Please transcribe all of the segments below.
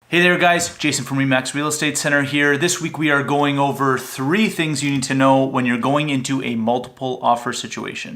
Hey there guys, Jason from RE/MAX Real Estate Center here. This week we are going over 3 things you need to know when you're going into a multiple offer situation.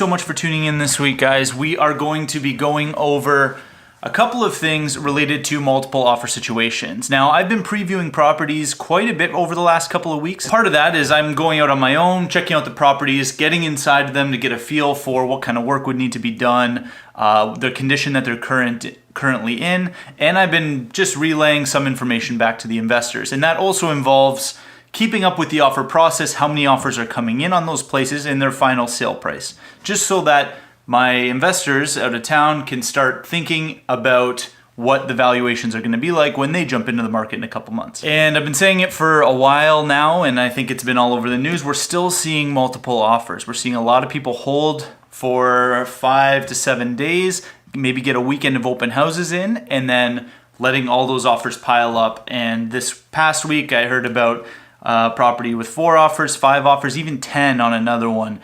So much for tuning in this week, guys. We are going to be going over a couple of things related to multiple offer situations. Now, I've been previewing properties quite a bit over the last couple of weeks. Part of that is I'm going out on my own, checking out the properties, getting inside them to get a feel for what kind of work would need to be done, the condition that they're currently in, and I've been just relaying some information back to the investors. And that also involves keeping up with the offer process, how many offers are coming in on those places, and their final sale price, just so that my investors out of town can start thinking about what the valuations are going to be like when they jump into the market in a couple months. And I've been saying it for a while now, and I think it's been all over the news. We're still seeing multiple offers. We're seeing a lot of people hold for 5 to 7 days, maybe get a weekend of open houses in, and then letting all those offers pile up. And this past week I heard about property with 4 offers, 5 offers, even 10 on another one.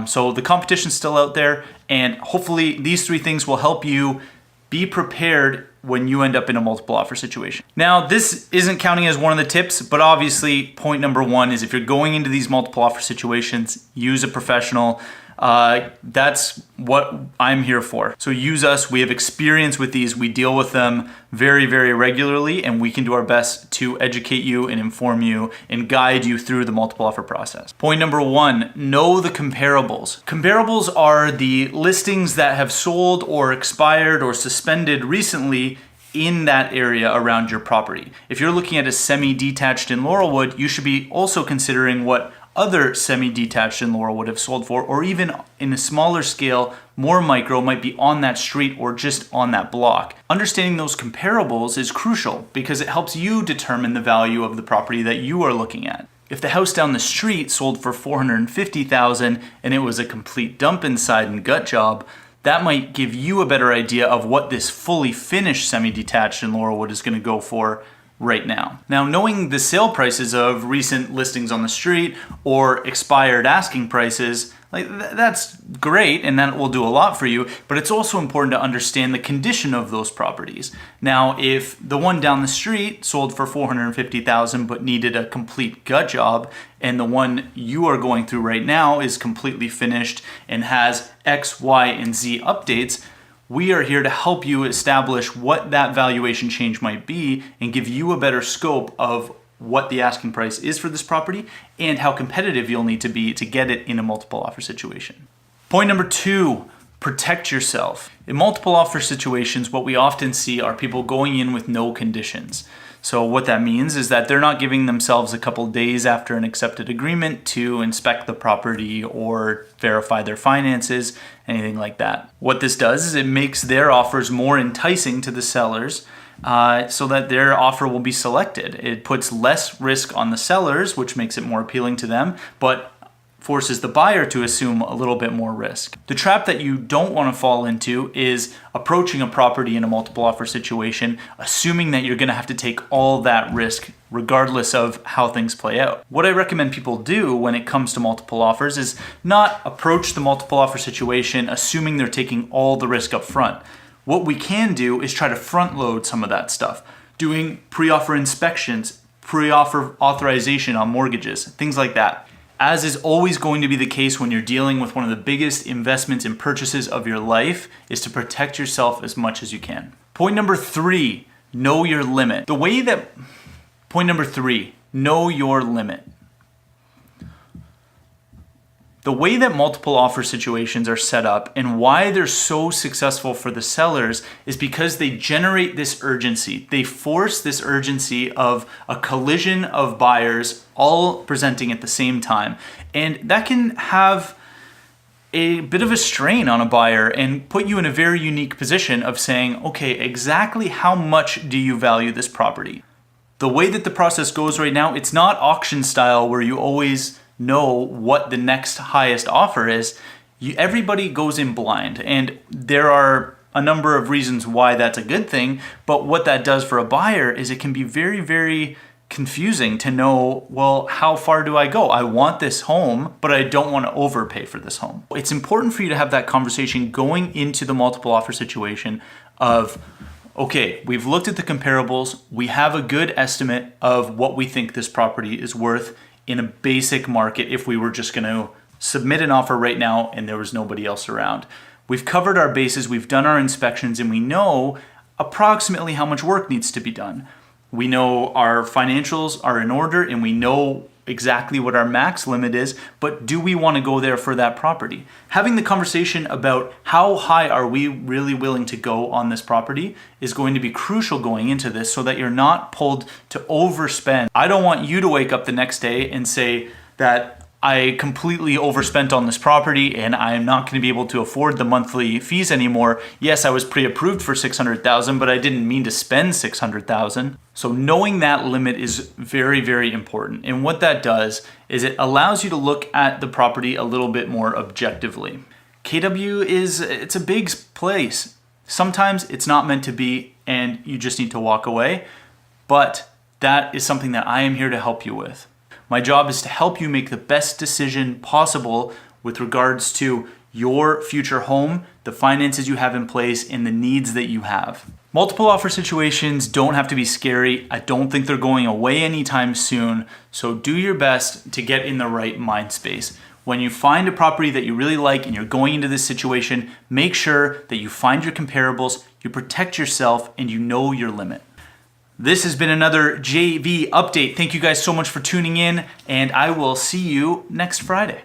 So the competition's still out there, and hopefully these 3 things will help you be prepared when you end up in a multiple offer situation. Now, this isn't counting as one of the tips, but obviously point number 1 is if you're going into these multiple offer situations, use a professional. That's what I'm here for. So use us. We have experience with these. We deal with them very, very regularly, and we can do our best to educate you and inform you and guide you through the multiple offer process. Point number 1, know the comparables. Comparables are the listings that have sold or expired or suspended recently in that area around your property. If you're looking at a semi-detached in Laurelwood, you should be also considering what other semi-detached in Laurelwood have sold for, or even in a smaller scale, more micro, might be on that street or just on that block. Understanding those comparables is crucial because it helps you determine the value of the property that you are looking at. If the house down the street sold for $450,000 and it was a complete dump inside and gut job, that might give you a better idea of what this fully finished semi-detached in Laurelwood is going to go for right now. Now, knowing the sale prices of recent listings on the street or expired asking prices, that's great, and that will do a lot for you, but it's also important to understand the condition of those properties. Now, if the one down the street sold for $450,000 but needed a complete gut job, and the one you are going through right now is completely finished and has X, Y, and Z updates, we are here to help you establish what that valuation change might be and give you a better scope of what the asking price is for this property and how competitive you'll need to be to get it in a multiple offer situation. Point number 2, protect yourself. In multiple offer situations, what we often see are people going in with no conditions. So what that means is that they're not giving themselves a couple days after an accepted agreement to inspect the property or verify their finances, anything like that. What this does is it makes their offers more enticing to the sellers so that their offer will be selected. It puts less risk on the sellers, which makes it more appealing to them, but forces the buyer to assume a little bit more risk. The trap that you don't want to fall into is approaching a property in a multiple offer situation, assuming that you're going to have to take all that risk regardless of how things play out. What I recommend people do when it comes to multiple offers is not approach the multiple offer situation assuming they're taking all the risk up front. What we can do is try to front load some of that stuff, doing pre-offer inspections, pre-offer authorization on mortgages, things like that. As is always going to be the case when you're dealing with one of the biggest investments and purchases of your life, is to protect yourself as much as you can. Point number 3, know your limit. Point number 3, know your limit. The way that multiple offer situations are set up and why they're so successful for the sellers is because they generate this urgency. They force this urgency of a collision of buyers all presenting at the same time. And that can have a bit of a strain on a buyer and put you in a very unique position of saying, okay, exactly how much do you value this property? The way that the process goes right now, it's not auction style where you always know what the next highest offer is. Everybody goes in blind, and there are a number of reasons why that's a good thing, but what that does for a buyer is it can be very, very confusing to know, well, how far do I go? I want this home, but I don't want to overpay for this home. It's important for you to have that conversation going into the multiple offer situation of, okay, we've looked at the comparables. We have a good estimate of what we think this property is worth in a basic market if we were just going to submit an offer right now and there was nobody else around. We've covered our bases, we've done our inspections, and we know approximately how much work needs to be done. We know our financials are in order and we know exactly what our max limit is, but do we want to go there for that property? Having the conversation about how high are we really willing to go on this property is going to be crucial going into this so that you're not pulled to overspend. I don't want you to wake up the next day and say that I completely overspent on this property and I'm not going to be able to afford the monthly fees anymore. Yes, I was pre-approved for $600,000, but I didn't mean to spend $600,000. So knowing that limit is very, very important. And what that does is it allows you to look at the property a little bit more objectively. KW it's a big place. Sometimes it's not meant to be and you just need to walk away, but that is something that I am here to help you with. My job is to help you make the best decision possible with regards to your future home, the finances you have in place, and the needs that you have. Multiple offer situations don't have to be scary. I don't think they're going away anytime soon. So do your best to get in the right mind space. When you find a property that you really like and you're going into this situation, make sure that you find your comparables, you protect yourself, and you know your limit. This has been another JV update. Thank you guys so much for tuning in, and I will see you next Friday.